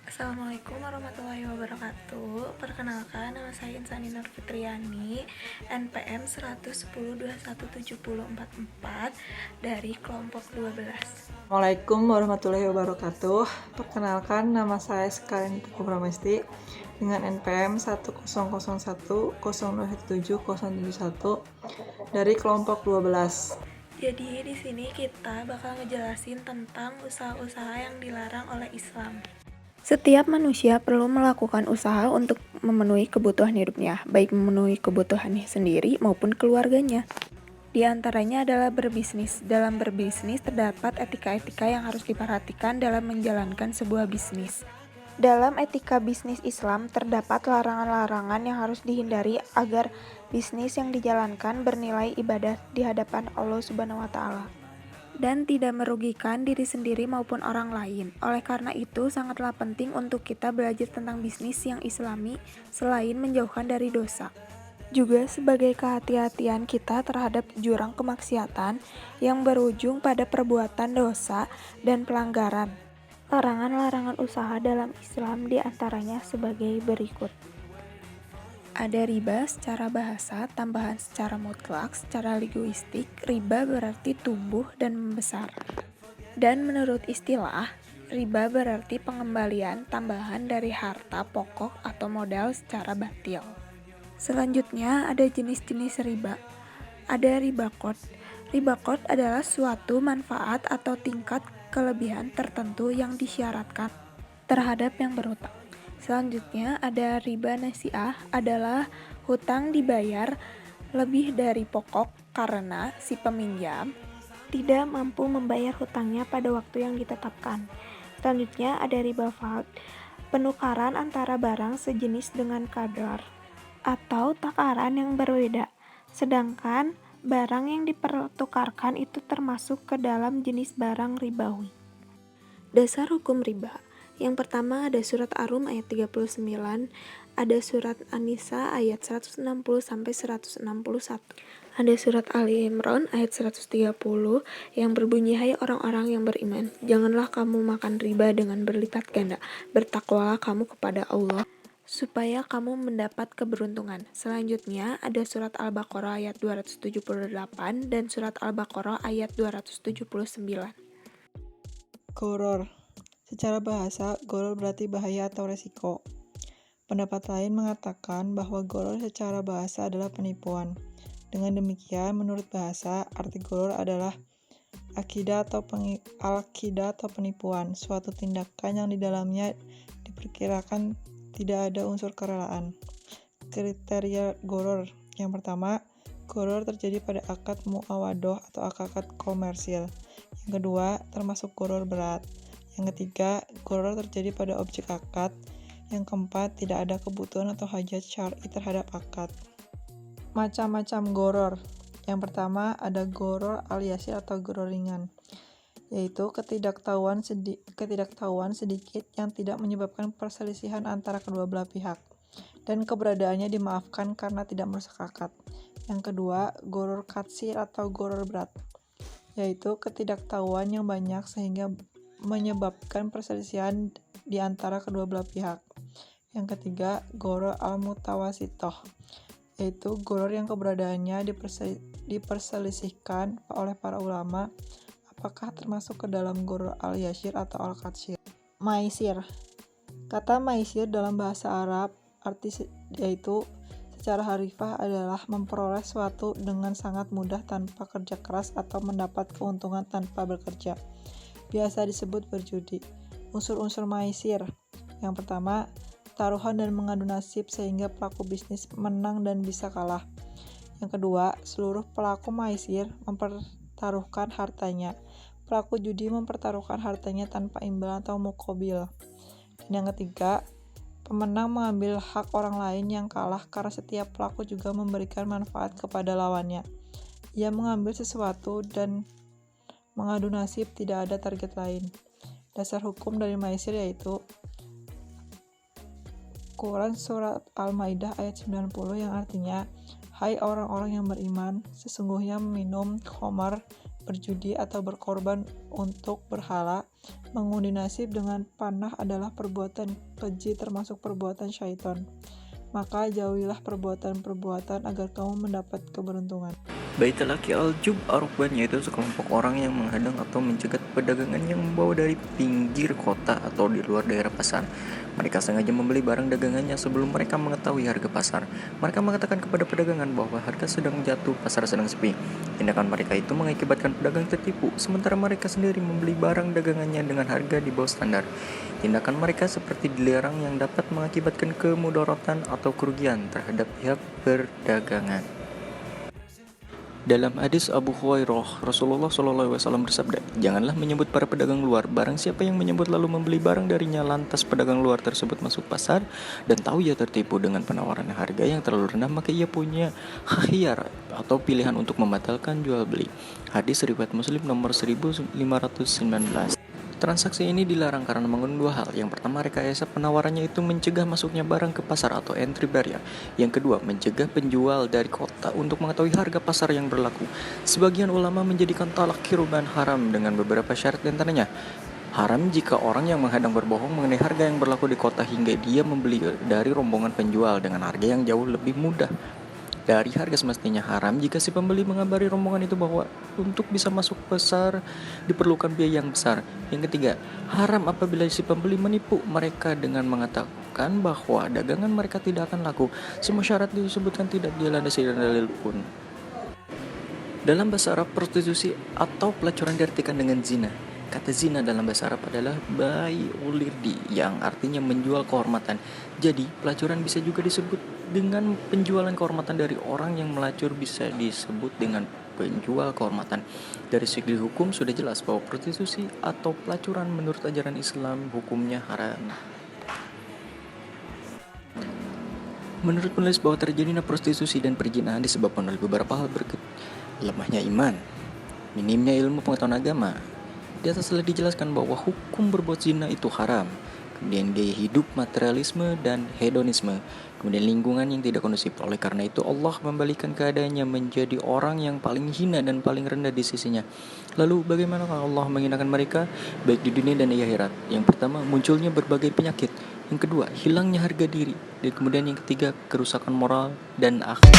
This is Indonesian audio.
Assalamualaikum warahmatullahi wabarakatuh. Perkenalkan, nama saya Insani Nur Fitriani, NPM 110217044 dari kelompok 12. Assalamualaikum warahmatullahi wabarakatuh. Perkenalkan, nama saya Sekarin Puku Pramesti dengan NPM 10010201771 dari kelompok 12. Jadi di sini kita bakal ngejelasin tentang usaha-usaha yang dilarang oleh Islam. Setiap manusia perlu melakukan usaha untuk memenuhi kebutuhan hidupnya, baik memenuhi kebutuhannya sendiri maupun keluarganya. Di antaranya adalah berbisnis. Dalam berbisnis terdapat etika-etika yang harus diperhatikan dalam menjalankan sebuah bisnis. Dalam etika bisnis Islam terdapat larangan-larangan yang harus dihindari agar bisnis yang dijalankan bernilai ibadah di hadapan Allah Subhanahu wa taala dan tidak merugikan diri sendiri maupun orang lain. Oleh karena itu, sangatlah penting untuk kita belajar tentang bisnis yang islami selain menjauhkan dari dosa. Juga sebagai kehati-hatian kita terhadap jurang kemaksiatan yang berujung pada perbuatan dosa dan pelanggaran. Larangan-larangan usaha dalam Islam diantaranya sebagai berikut. Ada riba secara bahasa, tambahan secara mutlak, secara linguistik, riba berarti tumbuh dan membesar. Dan menurut istilah, riba berarti pengembalian tambahan dari harta pokok atau modal secara batil. Selanjutnya ada jenis-jenis riba. Ada riba qard. Riba qard adalah suatu manfaat atau tingkat kelebihan tertentu yang disyaratkan terhadap yang berhutang. Selanjutnya ada riba nasi'ah, adalah hutang dibayar lebih dari pokok karena si peminjam tidak mampu membayar hutangnya pada waktu yang ditetapkan. Selanjutnya ada riba fard, penukaran antara barang sejenis dengan kadar atau takaran yang berbeda, sedangkan barang yang dipertukarkan itu termasuk ke dalam jenis barang ribawi. Dasar hukum riba. Yang pertama ada surat Ar-Rum ayat 39, ada surat An-Nisa ayat 160-161. Ada surat Ali Imran ayat 130 yang berbunyi, hai orang-orang yang beriman, janganlah kamu makan riba dengan berlipat ganda, bertakwalah kamu kepada Allah supaya kamu mendapat keberuntungan. Selanjutnya ada surat Al-Baqarah ayat 278 dan surat Al-Baqarah ayat 279. Gharar. Secara bahasa, gharar berarti bahaya atau resiko. Pendapat lain mengatakan bahwa gharar secara bahasa adalah penipuan. Dengan demikian, menurut bahasa, arti gharar adalah akidah atau penipuan, suatu tindakan yang di dalamnya diperkirakan tidak ada unsur kerelaan. Kriteria gharar. Yang pertama, gharar terjadi pada akad muawadoh atau akad komersil. Yang kedua, termasuk gharar berat. Yang ketiga, gharar terjadi pada objek akad. Yang keempat, tidak ada kebutuhan atau hajat syar'i terhadap akad. Macam-macam gharar. Yang pertama, ada gharar al-yasir atau gharar ringan, yaitu ketidaktahuan sedikit yang tidak menyebabkan perselisihan antara kedua belah pihak, dan keberadaannya dimaafkan karena tidak merusak akad. Yang kedua, gharar katsir atau gharar berat, yaitu ketidaktahuan yang banyak sehingga menyebabkan perselisihan di antara kedua belah pihak. Yang ketiga, gharar al-mutawasitoh, yaitu gharar yang keberadaannya diperselisihkan oleh para ulama apakah termasuk ke dalam gharar al-yasir atau al-katsir. Maisir. Kata maisir dalam bahasa Arab yaitu secara harfiah adalah memperoleh sesuatu dengan sangat mudah tanpa kerja keras atau mendapat keuntungan tanpa bekerja. Biasa disebut berjudi. Unsur-unsur maisir. Yang pertama, taruhan dan mengadu nasib sehingga pelaku bisnis menang dan bisa kalah. Yang kedua, seluruh pelaku maisir mempertaruhkan hartanya. Pelaku judi mempertaruhkan hartanya tanpa imbal atau muqabil. Dan yang ketiga, pemenang mengambil hak orang lain yang kalah karena setiap pelaku juga memberikan manfaat kepada lawannya. Ia mengambil sesuatu dan mengadu nasib, tidak ada target lain. Dasar hukum dari maisir yaitu Quran Surat Al-Maidah ayat 90 yang artinya, hai orang-orang yang beriman, sesungguhnya minum khamar berjudi atau berkorban untuk berhala, mengundi nasib dengan panah adalah perbuatan keji termasuk perbuatan syaitan. Maka jauhilah perbuatan-perbuatan agar kamu mendapat keberuntungan. Bait laki al-jub ar-rukban, yaitu sekelompok orang yang menghadang atau mencegat pedagangan yang membawa dari pinggir kota atau di luar daerah pasar. Mereka sengaja membeli barang dagangannya sebelum mereka mengetahui harga pasar. Mereka mengatakan kepada pedagangan bahwa harga sedang jatuh, pasar sedang sepi. Tindakan mereka itu mengakibatkan pedagang tertipu, sementara mereka sendiri membeli barang dagangannya dengan harga di bawah standar. Tindakan mereka seperti dilarang yang dapat mengakibatkan kemudaratan atau kerugian terhadap pihak perdagangan. Dalam hadis Abu Hurairah, Rasulullah SAW bersabda, "Janganlah menyebut para pedagang luar. Barang siapa yang menyebut lalu membeli barang darinya, lantas pedagang luar tersebut masuk pasar dan tahu ia tertipu dengan penawaran harga yang terlalu rendah, maka ia punya khiyar atau pilihan untuk membatalkan jual beli." Hadis riwayat Muslim nomor 1519. Transaksi ini dilarang karena mengandung dua hal. Yang pertama, rekayasa penawarannya itu mencegah masuknya barang ke pasar atau entry barrier. Yang kedua, mencegah penjual dari kota untuk mengetahui harga pasar yang berlaku. Sebagian ulama menjadikan talak kirban haram dengan beberapa syarat di antaranya. Haram jika orang yang menghadang berbohong mengenai harga yang berlaku di kota hingga dia membeli dari rombongan penjual dengan harga yang jauh lebih mudah dari harga semestinya. Haram jika si pembeli mengabari rombongan itu bahwa untuk bisa masuk pasar diperlukan biaya yang besar. Yang ketiga, haram apabila si pembeli menipu mereka dengan mengatakan bahwa dagangan mereka tidak akan laku. Semua syarat disebutkan tidak dilandasi dengan dalil pun. Dalam bahasa Arab, prostitusi atau pelacuran diartikan dengan zina. Kata zina dalam bahasa Arab adalah bai'ul irdi, yang artinya menjual kehormatan. Jadi, pelacuran bisa juga disebut dengan penjualan kehormatan. Dari orang yang melacur bisa disebut dengan penjual kehormatan. Dari segi hukum sudah jelas bahwa prostitusi atau pelacuran menurut ajaran Islam hukumnya haram. Menurut penulis bahwa terjadinya prostitusi dan perzinahan disebabkan oleh beberapa hal berikut: lemahnya iman, minimnya ilmu pengetahuan agama. Di atas telah dijelaskan bahwa hukum berbuat zina itu haram. Kemudian gaya hidup, materialisme, dan hedonisme. Kemudian lingkungan yang tidak kondusif. Oleh karena itu Allah membalikan keadaannya menjadi orang yang paling hina dan paling rendah di sisinya. Lalu bagaimana kalau Allah menghinakan mereka baik di dunia dan di akhirat? Yang pertama, munculnya berbagai penyakit. Yang kedua, hilangnya harga diri. Dan kemudian yang ketiga, kerusakan moral dan akhlak.